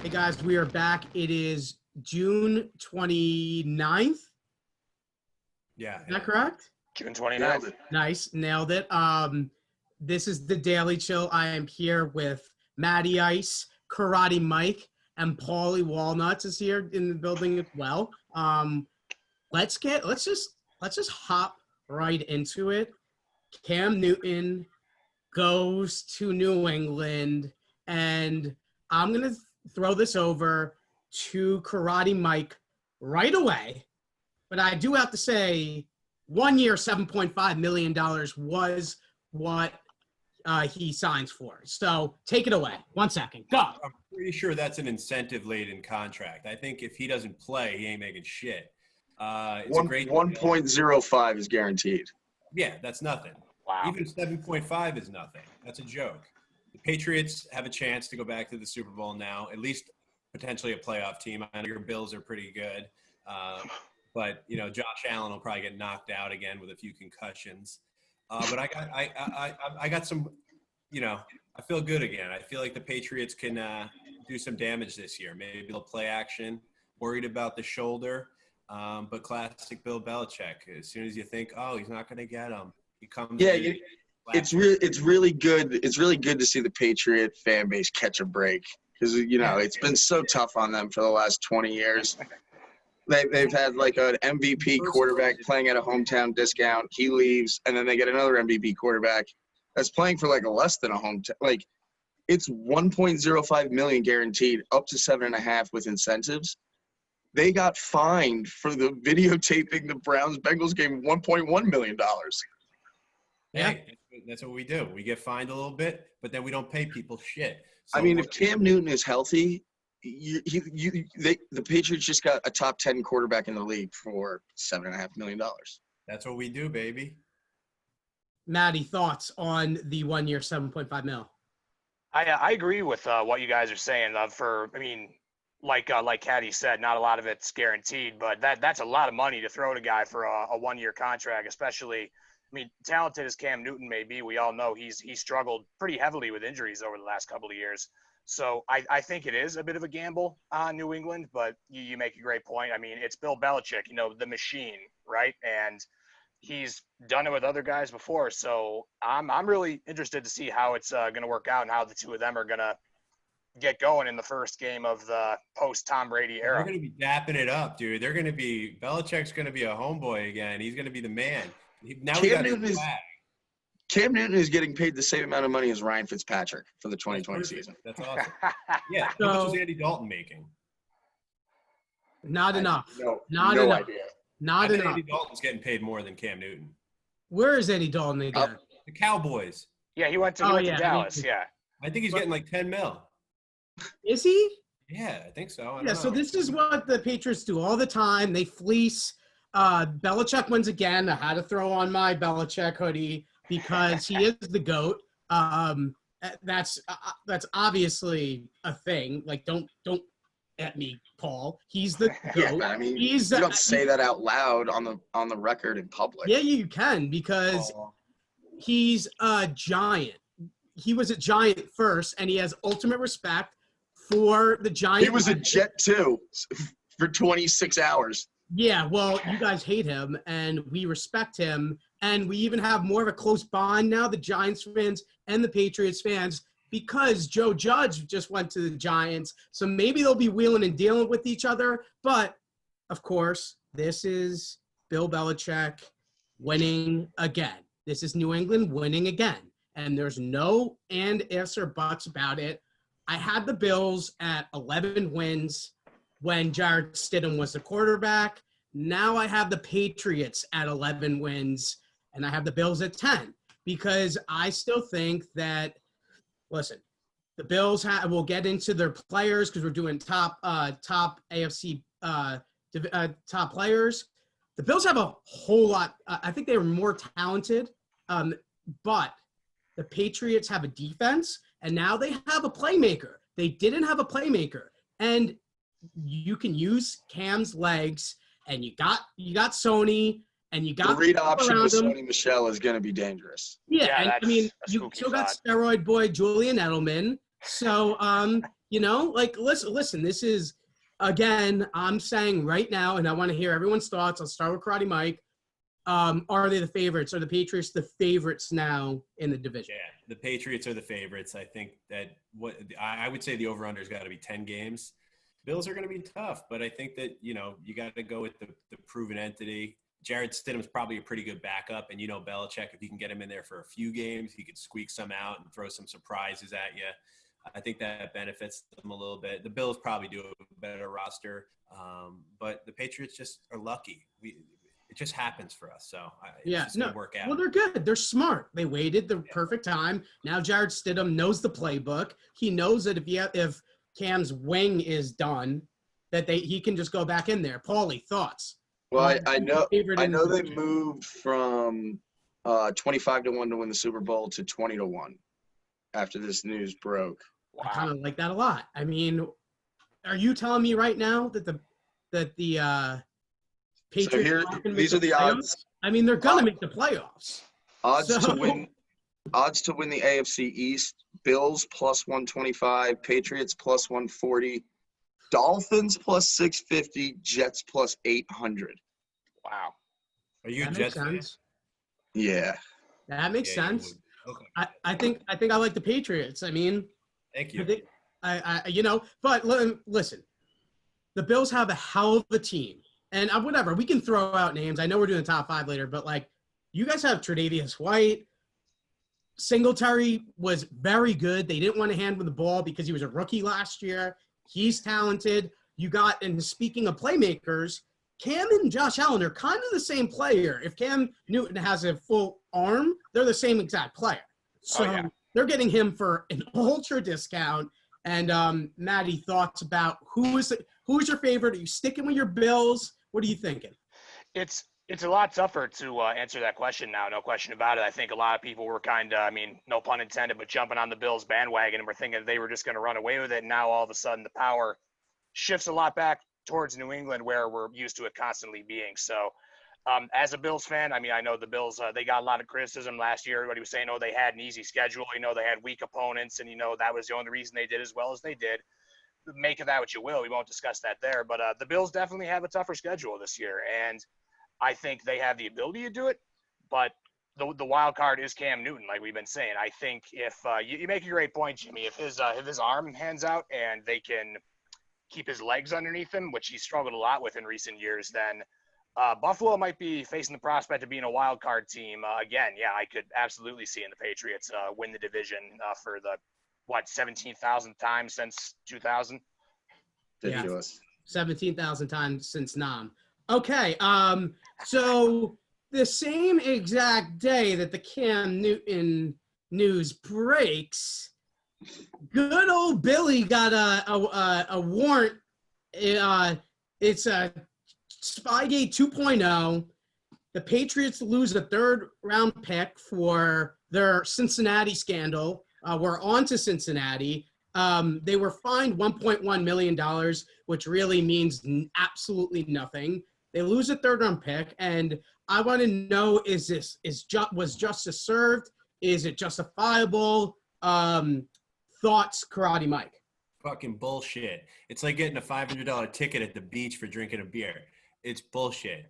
Hey guys, we are back. It is June 29th. Yeah. Is that correct? June 29th. Nice. Nailed it. This is the Daily Chill. I am here with Matty Ice, Karate Mike, and Paulie Walnuts is here in the building as well. Let's just hop right into it. Cam Newton goes to New England, and I'm gonna throw this over to Karate Mike right away. But I do have to say, 1 year, $7.5 million was what he signs for. So take it away. 1 second. Go. I'm pretty sure that's an incentive-laden contract. I think if he doesn't play, he ain't making shit. It's a great 1.05 is guaranteed. Yeah, that's nothing. Wow. Even 7.5 is nothing. That's a joke. The Patriots have a chance to go back to the Super Bowl now, at least potentially a playoff team. I know your Bills are pretty good. But, you know, Josh Allen will probably get knocked out again with a few concussions. But I got some, you know, I feel good again. I feel like the Patriots can do some damage this year. Maybe they'll play action, worried about the shoulder. But classic Bill Belichick. As soon as you think, oh, he's not going to get him, he comes in. It's really good. It's really good to see the Patriot fan base catch a break because, you know, it's been so tough on them for the last 20 years. They've had like an MVP quarterback playing at a hometown discount. He leaves, and then they get another MVP quarterback that's playing for like a less than a hometown. Like, it's 1.05 million guaranteed, up to 7.5 with incentives. They got fined for the videotaping the Browns-Bengals game $1.1 million. Hey, that's what we do. We get fined a little bit, but then we don't pay people shit. So I mean, if Cam Newton is healthy, the Patriots just got a top 10 quarterback in the league for $7.5 million. That's what we do, baby. Matty, thoughts on the 1 year, 7.5 mil? I agree with what you guys are saying. Like Caddie said, not a lot of it's guaranteed, but that's a lot of money to throw at a guy for a 1 year contract, especially. I mean, talented as Cam Newton may be, we all know he's struggled pretty heavily with injuries over the last couple of years. So I think it is a bit of a gamble on New England, but you make a great point. I mean, it's Bill Belichick, you know, the machine, right? And he's done it with other guys before. So I'm really interested to see how it's going to work out and how the two of them are going to get going in the first game of the post-Tom Brady era. They're going to be dapping it up, dude. Belichick's going to be a homeboy again. He's going to be the man. Cam Newton is getting paid the same amount of money as Ryan Fitzpatrick for the 2020 season. That's awesome. Yeah. How much was Andy Dalton making? Not enough. Not enough. Idea. Not enough. Andy Dalton's getting paid more than Cam Newton. Where is Andy Dalton again? The Cowboys. Yeah, he went to Dallas. Yeah. I think he's getting like 10 mil. Is he? Yeah, I think so. I don't know. So this is what the Patriots do all the time. They fleece. Belichick wins again. I had to throw on my Belichick hoodie because he is the GOAT. That's obviously a thing. Like, don't at me, Paul. He's the GOAT. Yeah, but I mean, you don't say that out loud on the record in public. Yeah, you can because he's a giant. He was a giant first, and he has ultimate respect for the Giants. He was a Jet too for 26 hours. Yeah, well, you guys hate him, and we respect him, and we even have more of a close bond now, the Giants fans and the Patriots fans, because Joe Judge just went to the Giants, so maybe they'll be wheeling and dealing with each other, but, of course, this is Bill Belichick winning again. This is New England winning again, and there's no and ifs or buts about it. I had the Bills at 11 wins when Jarrett Stidham was the quarterback. Now I have the Patriots at 11 wins, and I have the Bills at 10 because I still think that, listen, the Bills will get into their players because we're doing top AFC top players. The Bills have a whole lot. I think they were more talented, but the Patriots have a defense, and now they have a playmaker. They didn't have a playmaker, and you can use Cam's legs, and you got Sony, and you got the read option with Sony Michel is going to be dangerous. Yeah, and I mean, you still got steroid boy Julian Edelman. So You know, like listen. This is again. I'm saying right now, and I want to hear everyone's thoughts. I'll start with Karate Mike. Are they the favorites? Are the Patriots the favorites now in the division? Yeah, the Patriots are the favorites. I think that I would say the over-under has got to be 10 games. Bills are going to be tough, but I think that, you got to go with the proven entity. Jared Stidham's probably a pretty good backup, and Belichick, if you can get him in there for a few games, he could squeak some out and throw some surprises at you. I think that benefits them a little bit. The Bills probably do a better roster, but the Patriots just are lucky. It just happens for us, so it's going to work out. Well, they're good. They're smart. They waited the perfect time. Now Jared Stidham knows the playbook. He knows that if Cam's wing is done, that he can just go back in there. Paulie, thoughts? Well, I know they moved from 25-1 to win the Super Bowl to 20-1 after this news broke. Wow. I kind of like that a lot. I mean, are you telling me right now that the Patriots these are the odds. I mean, they're gonna make the playoffs. Odds to win the AFC East: Bills plus 125, Patriots plus 140, Dolphins plus 650, Jets plus 800. Wow. Are you a Jets fan? Yeah. That makes sense. Okay. I think I like the Patriots. I mean, thank you. But listen, the Bills have a hell of a team. And whatever, we can throw out names. I know we're doing the top 5 later, but you guys have Tre'Davious White. Singletary was very good. They didn't want to hand him the ball because he was a rookie last year. He's talented. And speaking of playmakers, Cam and Josh Allen are kind of the same player. If Cam Newton has a full arm, they're the same exact player. So they're getting him for an ultra discount. And Maddie, thoughts about who's your favorite? Are you sticking with your Bills? What are you thinking? It's a lot tougher to answer that question now, no question about it. I think a lot of people were kind of, no pun intended, but jumping on the Bills bandwagon and were thinking they were just going to run away with it. And now all of a sudden the power shifts a lot back towards New England, where we're used to it constantly being. So as a Bills fan, I know the Bills, they got a lot of criticism last year. Everybody was saying, they had an easy schedule. They had weak opponents, and, that was the only reason they did as well as they did. Make of that what you will. We won't discuss that there. But the Bills definitely have a tougher schedule this year, and I think they have the ability to do it. But the wild card is Cam Newton, like we've been saying. I think if you make a great point, Jimmy, if his arm hands out and they can keep his legs underneath him, which he's struggled a lot with in recent years, then Buffalo might be facing the prospect of being a wild card team again. Yeah, I could absolutely see in the Patriots win the division for the 17,000th time since 2000. Ridiculous. 17,000 times since Nam. Okay, so the same exact day that the Cam Newton news breaks, good old Billy got a warrant. It's a Spygate 2.0. The Patriots lose a 3rd-round pick for their Cincinnati scandal. We're on to Cincinnati. They were fined $1.1 million, which really means absolutely nothing. They lose a 3rd-round pick, and I want to know, was justice served? Is it justifiable? Thoughts, Karate Mike? Fucking bullshit. It's like getting a $500 ticket at the beach for drinking a beer. It's bullshit.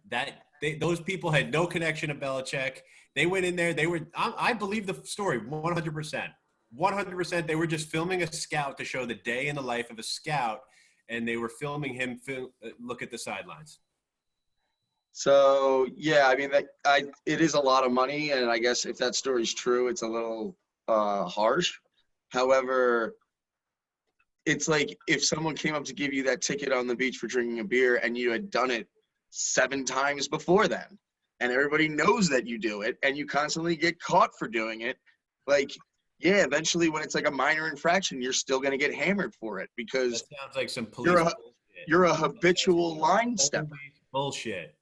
Those people had no connection to Belichick. They went in there. I believe the story 100%. 100%. They were just filming a scout to show the day in the life of a scout, and they were filming him look at the sidelines. So, yeah, it is a lot of money, and I guess if that story's true, it's a little harsh. However, it's like if someone came up to give you that ticket on the beach for drinking a beer and you had done it 7 times before then, and everybody knows that you do it, and you constantly get caught for doing it, yeah, eventually when it's like a minor infraction, you're still going to get hammered for it because that sounds like some police you're a habitual line stepper. Bullshit.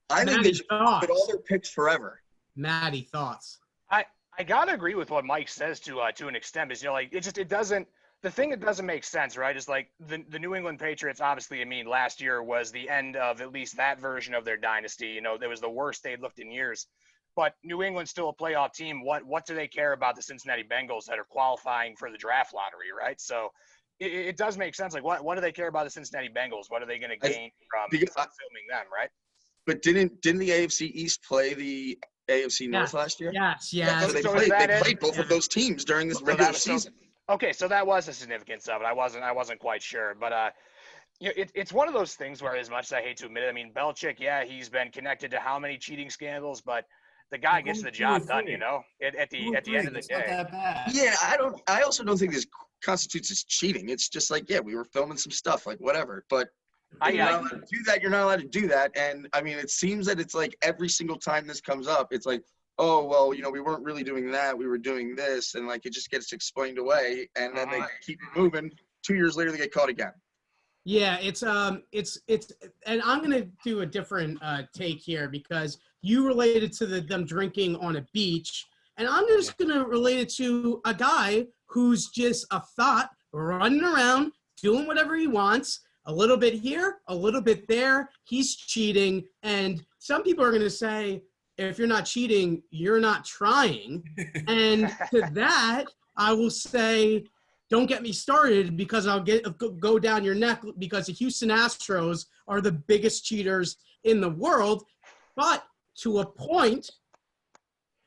I think they should put all their picks forever. Maddie, thoughts? I gotta agree with what Mike says to an extent. Is it doesn't. The thing that doesn't make sense, right, is like the New England Patriots. Obviously, last year was the end of at least that version of their dynasty. It was the worst they'd looked in years. but New England's still a playoff team. What do they care about the Cincinnati Bengals that are qualifying for the draft lottery, right? So it does make sense. Like, what do they care about the Cincinnati Bengals? What are they going to gain from filming them, right? But didn't the AFC East play the AFC North last year? Yes. So they played both of those teams during this regular season. Okay, so that was the significance of it. I wasn't quite sure, but it's one of those things where, as much as I hate to admit it, I mean, Belichick, yeah, he's been connected to how many cheating scandals, but the guy gets the job done, you know. At the end of the day, not that bad. Yeah, I also don't think this constitutes as cheating. It's just like, yeah, we were filming some stuff, like whatever. But you're not allowed to do that. You're not allowed to do that. And I mean, it seems that it's like every single time this comes up, it's like, oh, well, you know, we weren't really doing that. We were doing this. And like, it just gets explained away. And then they keep it moving. 2 years later, they get caught again. Yeah, it's and I'm going to do a different take here because you related to them drinking on a beach. And I'm just going to relate it to a guy who's just a thought running around, doing whatever he wants, a little bit here, a little bit there. He's cheating. And some people are going to say, if you're not cheating, you're not trying. And to that, I will say, don't get me started because I'll go down your neck because the Houston Astros are the biggest cheaters in the world. But to a point,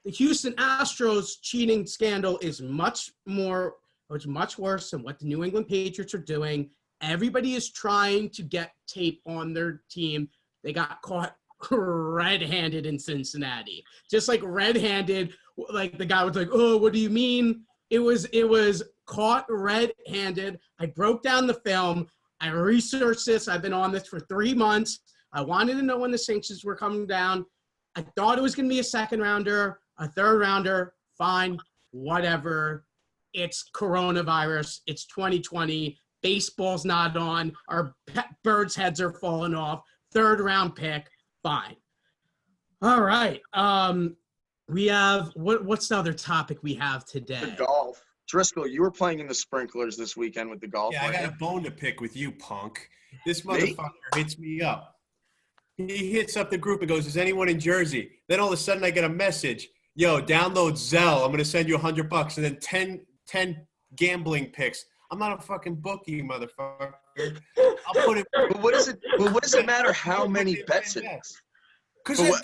the Houston Astros cheating scandal is much worse than what the New England Patriots are doing. Everybody is trying to get tape on their team. They got caught red-handed in Cincinnati. Just like red-handed, like the guy was like, oh, what do you mean? It was caught red-handed. I broke down the film. I researched this. I've been on this for 3 months. I wanted to know when the sanctions were coming down. I thought it was going to be a second rounder, a third rounder. Fine, whatever. It's coronavirus. It's 2020. Baseball's not on. Our birds' heads are falling off. Third round pick. Fine. All right. We have what's the other topic we have today? The golf. Driscoll, you were playing in the sprinklers this weekend with the golf. Yeah, I got a bone to pick with you, punk. This motherfucker hits me up. He hits up the group and goes, is anyone in Jersey? Then all of a sudden I get a message. Yo, download Zelle. I'm going to send you $100. And then 10 gambling picks. I'm not a fucking bookie, motherfucker. I'll put it. But what does it matter how many bets it is? Because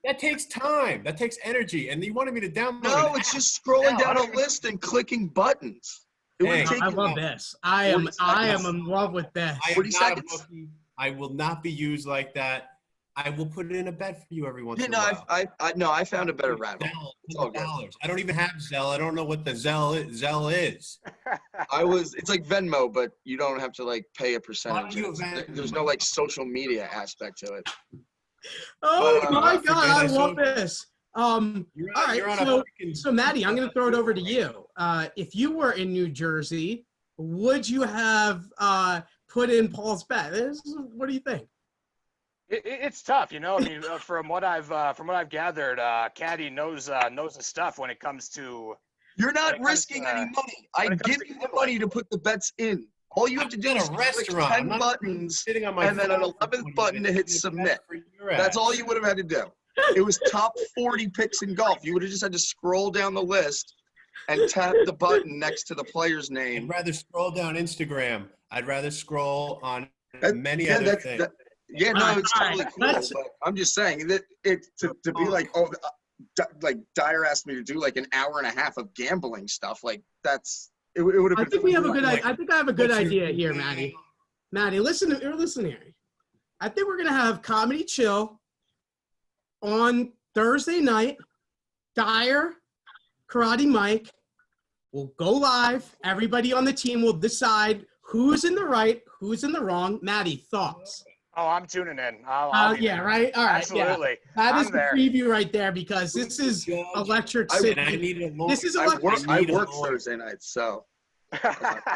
that takes time. That takes energy. And you wanted me to download No, it's just scrolling down a list and clicking buttons. I love this. I am in love with this. 40 seconds. I will not be used like that. I will put it in a bet for you every once in a while. I found a better rabbit. I don't even have Zelle. I don't know what the Zelle is. It's like Venmo, but you don't have to like pay a percentage. There's no like social media aspect to it. Oh my God, I love this. All right, so Maddie, I'm going to throw it over to you. If you were in New Jersey, would you have put in Paul's bet? What do you think? It's tough, you know. I mean, from what I've gathered, Caddie knows the stuff when it comes to. You're not risking any money. I give you the money to put the bets in. All you have to do is click 10 buttons and then an 11th button to hit submit. That's all you would have had to do. It was top 40 picks in golf. You would have just had to scroll down the list and tap the button next to the player's name. I'd rather scroll down Instagram. I'd rather scroll on many other things. It's totally cool. But I'm just saying that to be like, like Dyer asked me to do like an hour and a half of gambling stuff. Like it would have been. I think we have a good. I think I have a good idea here, Maddie. Maddie, listen here. I think we're gonna have Comedy Chill on Thursday night. Dyer, Karate Mike will go live. Everybody on the team will decide who's in the right, who's in the wrong. Maddie, thoughts? Oh, I'm tuning in. Right? All right. Absolutely. Yeah. That is the preview right there because this is Electric City. This is Electric City. I work Thursday nights, so.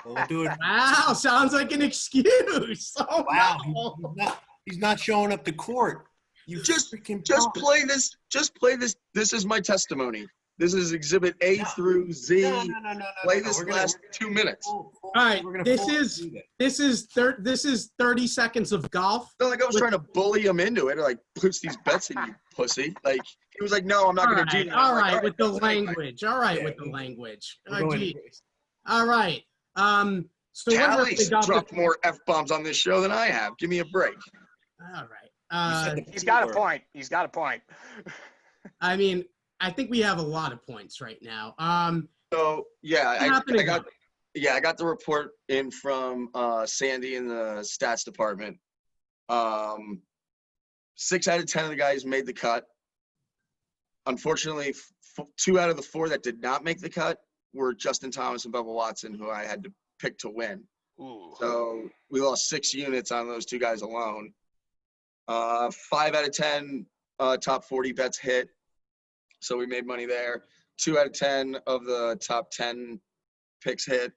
We'll do it. Wow, sounds like an excuse. Oh, wow. No. He's not showing up to court. You just play this. Just play this. This is my testimony. This is Exhibit A through Z. No. Play this last 2 minutes. All right, this is 30 seconds of golf. It's not like I was trying to bully him into it. Like, puts these bets in, you pussy. Like, he was like, no, I'm not going to do that. All like, right, with the language. All right, with the language. All right. So Callie's dropped more F-bombs on this show than I have. Give me a break. All right. He's got a point. He's got a point. I mean, I think we have a lot of points right now. So yeah, I got the report in from Sandy in the stats department. 6 out of 10 of the guys made the cut. Unfortunately, 2 out of the 4 that did not make the cut were Justin Thomas and Bubba Watson, who I had to pick to win. Ooh. So we lost 6 units on those 2 guys alone. 5 out of 10 top 40 bets hit. So we made money there. 2 out of 10 of the top 10 picks hit,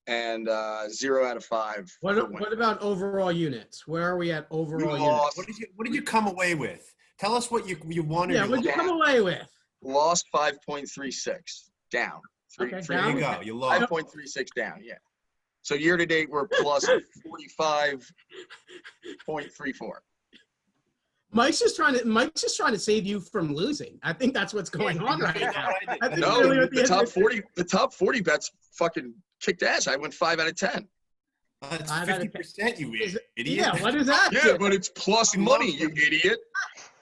and 0 out of 5. What about overall units? Where are we at overall units? What did you come away with? Tell us what you wanted. Yeah, what did you come away with? Lost 5.36 down. Okay, there you go. You lost 5.36 down. Yeah. So year to date we're plus 45.34. Mike's just trying to save you from losing. I think that's what's going on right now. No, the top 40 bets fucking kicked ass. I went 5 out of 10. That's 50%, you idiot. Yeah, what is that? Yeah, but it's plus money, you idiot.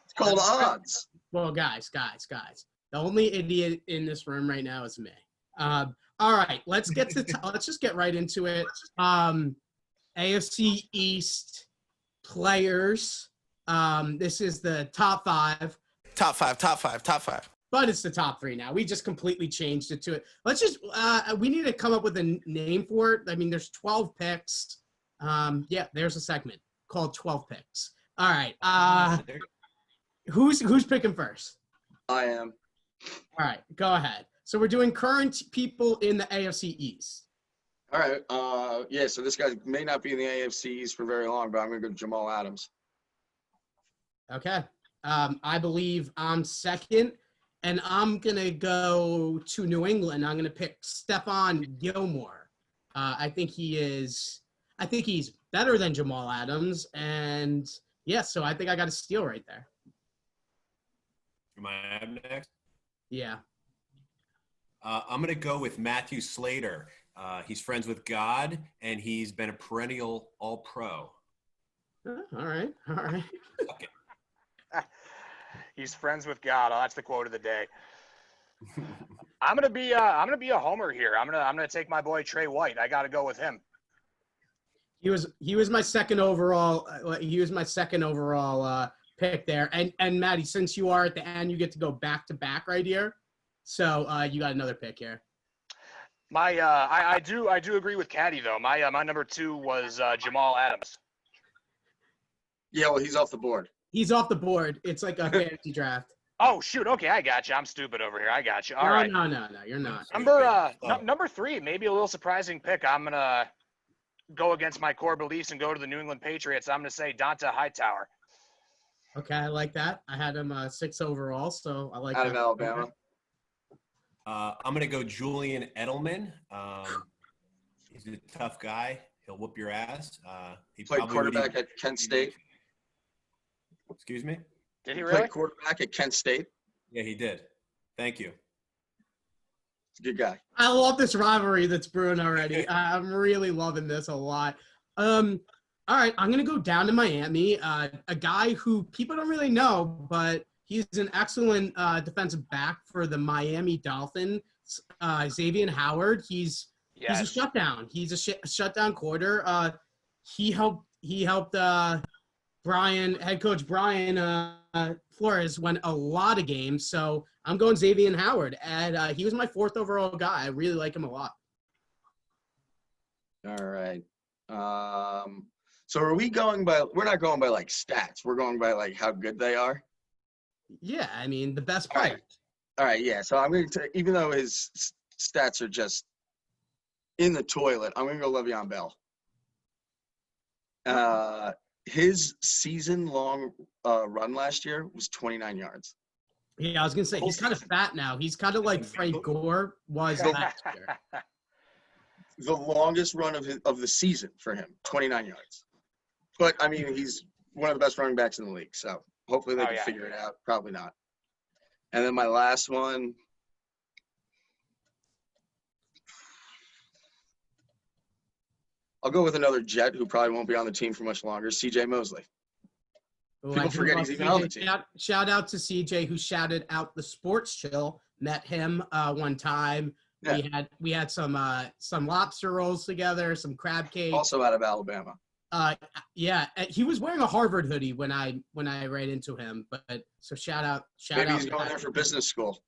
It's called odds. Well, guys, the only idiot in this room right now is me. All right, let's just get right into it. AFC East players. This is the top 5. Top five. But it's the top 3 now. We just completely changed it to it. Let's just we need to come up with a name for it. I mean, there's 12 picks. Yeah, there's a segment called 12 picks. All right. Who's picking first? I am. All right, go ahead. So we're doing current people in the AFC East. All right. Yeah, so this guy may not be in the AFC East for very long, but I'm going to go Jamal Adams. Okay. I believe I'm second, and I'm going to go to New England. I'm going to pick Stephon Gilmore. I think he's better than Jamal Adams, and yeah, so I think I got a steal right there. Am I up next? Yeah. I'm going to go with Matthew Slater. He's friends with God, and he's been a perennial All-Pro. All right. Okay. He's friends with God. Oh, that's the quote of the day. I'm gonna be a homer here. I'm gonna take my boy Trey White. I got to go with him. He was my second overall. Pick there. And Maddie, since you are at the end, you get to go back to back right here. So you got another pick here. I do agree with Caddie though. My number 2 was Jamal Adams. Yeah, well, he's off the board. He's off the board. It's like a fantasy draft. Oh shoot! Okay, I got you. I'm stupid over here. I got you. All right. No, you're not. Number 3, maybe a little surprising pick. I'm gonna go against my core beliefs and go to the New England Patriots. I'm gonna say Donta Hightower. Okay, I like that. I had him 6 overall, so I like out that. of Alabama. I'm going to go Julian Edelman. He's a tough guy. He'll whoop your ass. He played quarterback at Kent State. Excuse me? Did he really? Played quarterback at Kent State. Yeah, he did. Thank you. He's a good guy. I love this rivalry that's brewing already. I'm really loving this a lot. All right, I'm going to go down to Miami. A guy who people don't really know, but he's an excellent defensive back for the Miami Dolphins. Xavier Howard. He's a shutdown. He's a shutdown quarter. He helped head coach Brian Flores win a lot of games. So I'm going Xavier Howard, and he was my 4th overall guy. I really like him a lot. All right. So are we going by – we're not going by, like, stats. We're going by, like, how good they are? Yeah, I mean, the best player. All right, yeah. So I'm going to – even though his stats are just in the toilet, I'm going to go Le'Veon Bell. His season-long run last year was 29 yards. Yeah, I was gonna say he's kind of fat now. He's kind of like Frank Gore was last year. The longest run of the season for him, 29 yards. But I mean, he's one of the best running backs in the league. So hopefully they can figure it out. Probably not. And then my last one. I'll go with another Jet who probably won't be on the team for much longer, C.J. Mosley. Ooh, People forget he's even on the team. Shout out to CJ who shouted out the Sports Chill. Met him one time. Yeah. We had some lobster rolls together, some crab cake. Also out of Alabama. Yeah, he was wearing a Harvard hoodie when I ran into him. But so shout out. Maybe he's going there for business school.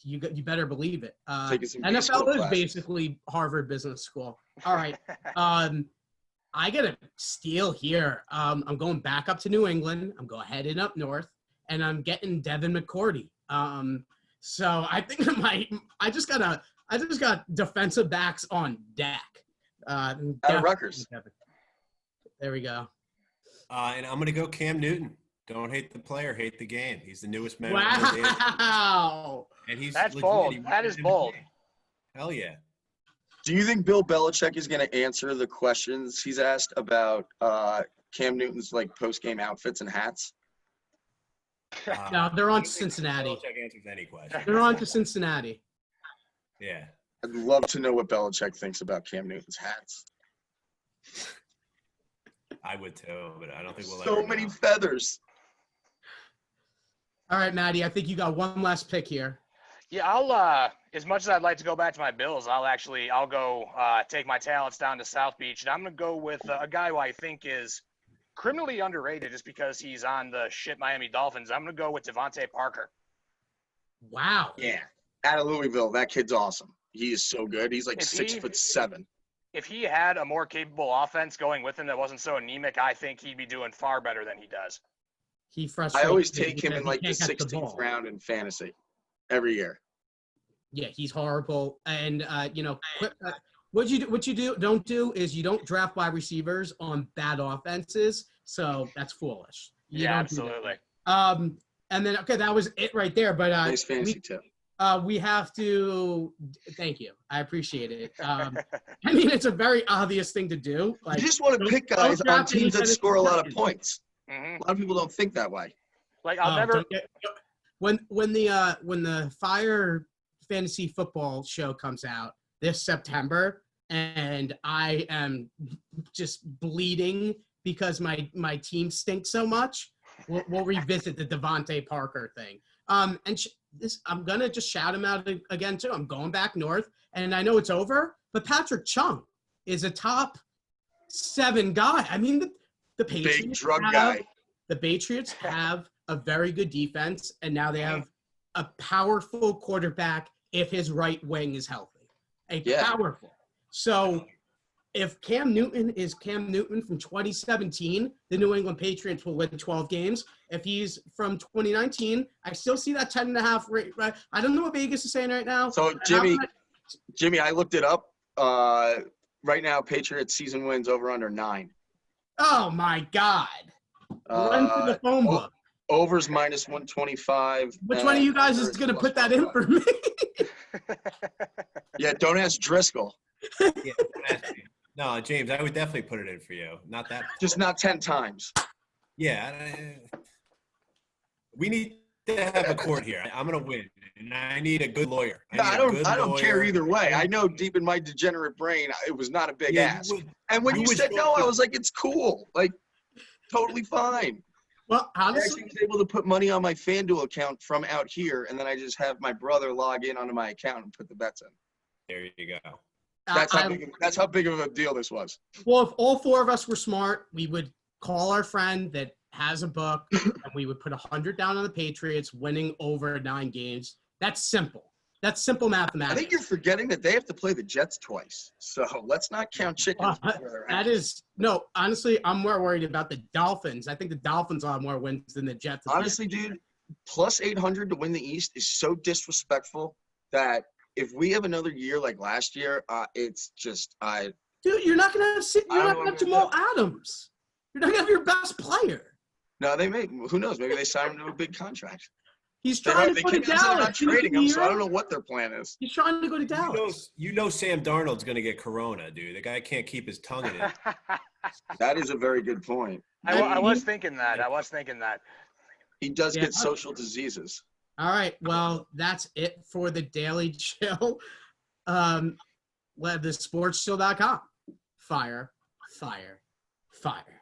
You better believe it. NFL is basically Harvard Business School. All right. I got a steal here. I'm going back up to New England. I'm heading up north, and I'm getting Devin McCourty. So I think I just got defensive backs on deck. Out of Rutgers. There we go. And I'm going to go Cam Newton. Don't hate the player, hate the game. He's the newest member. Wow. And that's bold. That is bold. Hell yeah. Do you think Bill Belichick is going to answer the questions he's asked about Cam Newton's like post-game outfits and hats? No, they're on to Cincinnati. Belichick answers any question. They're on to Cincinnati. Yeah. I'd love to know what Belichick thinks about Cam Newton's hats. I would too, but I don't think we'll so many feathers. All right, Maddie, I think you got one last pick here. Yeah, I'll as much as I'd like to go back to my Bills, I'll go take my talents down to South Beach, and I'm going to go with a guy who I think is criminally underrated just because he's on the shit Miami Dolphins. I'm going to go with Devontae Parker. Wow. Yeah. Out of Louisville, that kid's awesome. He is so good. He's like 6'7". If he had a more capable offense going with him that wasn't so anemic, I think he'd be doing far better than he does. I always take him in like the 16th round in fantasy every year. Yeah, he's horrible. And what you don't do is you don't draft wide receivers on bad offenses. So that's foolish. Absolutely. And then that was it right there. But nice fantasy tip. We have to thank you. I appreciate it. I mean, it's a very obvious thing to do. Like, you just want to pick guys on teams that score a lot of points. Mm-hmm. A lot of people don't think that way. Like I'll never. When the Fire Fantasy Football show comes out this September, and I am just bleeding because my team stinks so much, we'll revisit the Devontae Parker thing. I'm gonna just shout him out again too. I'm going back north, and I know it's over, but Patrick Chung is a top 7 guy. I mean, the Patriots big drug guy. The Patriots have a very good defense, and now they have a powerful quarterback if his right wing is healthy. Powerful. So if Cam Newton is Cam Newton from 2017, the New England Patriots will win 12 games. If he's from 2019, I still see that 10.5 rate. Right? I don't know what Vegas is saying right now. So, Jimmy, I looked it up. Right now, Patriots season wins over under 9. Oh, my God. Run to the phone book. Overs minus 125. Which one of you guys is going to put that in for me? Yeah, don't ask Driscoll. Yeah, don't ask me. No, James, I would definitely put it in for you. Not that. Just not 10 times. Yeah. We need to have a court here. I'm going to win, and I need a good lawyer. I don't care either way. I know deep in my degenerate brain it was not a big ask. And when you said no, I was like, it's cool. Like, totally fine. Well, honestly, I actually was able to put money on my FanDuel account from out here, and then I just have my brother log in onto my account and put the bets in. There you go. That's how big of a deal this was. Well, if all 4 of us were smart, we would call our friend that has a book, and we would put 100 down on the Patriots winning over 9 games. That's simple. That's simple mathematics. I think you're forgetting that they have to play the Jets twice. So let's not count chickens. Honestly, I'm more worried about the Dolphins. I think the Dolphins will have more wins than the Jets. Honestly, dude, plus 800 to win the East is so disrespectful that if we have another year like last year, it's just Dude, you're not gonna have Jamal Adams. You're not gonna have your best player. No, they may. Who knows? Maybe they sign him to a big contract. He's trying to go to They're not Dallas. trading him, so I don't know what their plan is. He's trying to go to Dallas. You know Sam Darnold's going to get corona, dude. The guy can't keep his tongue in it. That is a very good point. I was thinking that. He does get social diseases. All right. Well, that's it for the Daily Chill. TheSportsChill.com. Fire, fire, fire.